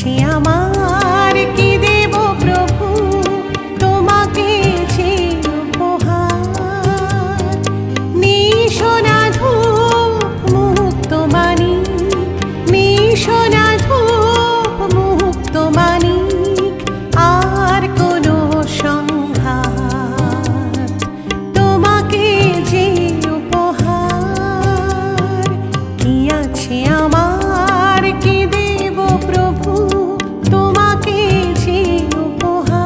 আছে আমার, কি দেব প্রভু তোমাকে যে উপহার। নিশোনা ধূপ মুক্তমাণিক, নিশোনা ধূপ মুক্তমাণিক, আর কোনো সংঘাত তোমাকে যে উপহার। কি আছে আমার, কি দেব প্রভু তোমাকে যে উপহার।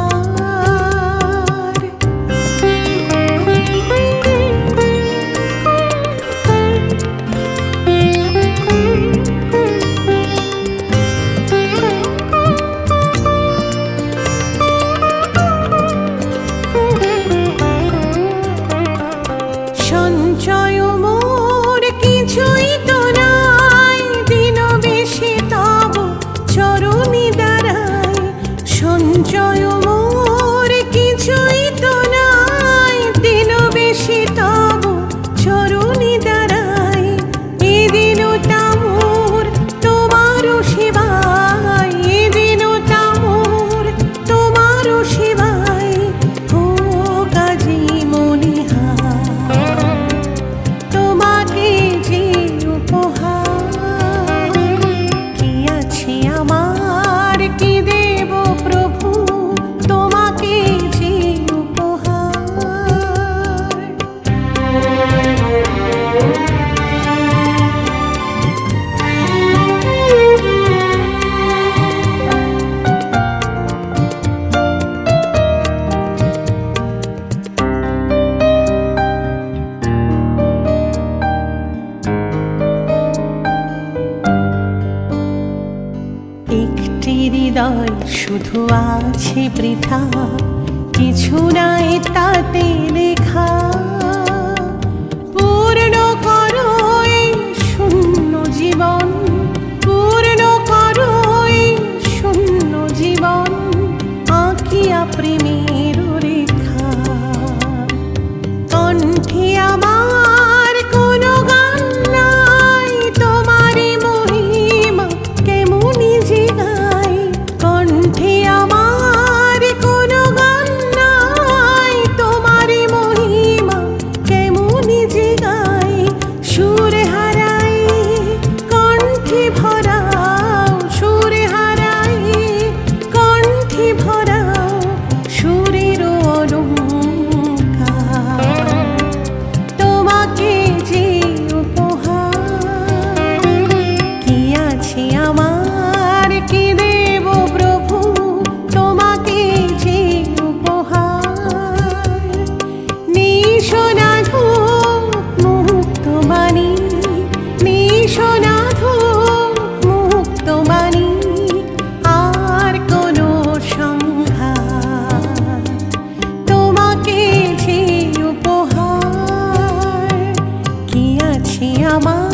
সঞ্চয় মোর কিছুই তো নাই, দিন বেশি তব চরণে দাঁড়াই। সঞ্চয় মোর কিছুই তো নাই, দিন বেশি তব চরণে দাঁড়াই। এদিনটা মোর তোমারও সেবায়, এদিনটা মোর তোমারও সেবায়। ও কাজী মনিহার তোমাকে যে উপহার। কি আছে আমার, কি দেব প্রভু তোমাকে যে উপহার। একটি হৃদয় শুধু আছে বৃথা, কিছু নাই তাতে লেখা। পূর্ণ করো এই শূন্য জীবন, পূর্ণ করো এই শূন্য জীবন, আঁকিয়া প্রেমের রেখা। কণ্ঠে আমার কোনো গান নাই, তোমারই মহিমা কেমনি যে গাই। কণ্ঠে আমার কোনো গান নাই, তোমারই মহিমা কেমনি যে গাই। সুর হারাই কণ্ঠে ভরাও, সুর হারাই কণ্ঠে ভরাও, সুরের অলংকার তোমাকে যে উপহার। কি আছে আমার, কি দেব প্রভু তোমাকে যে উপহার। নিশোনা ধূপ মুক্তমাণিক, নিশোনা ধূপ মুক্তমাণিক, আর কোনো সংঘাত তোমাকে যে উপহার। কি আছে আমার।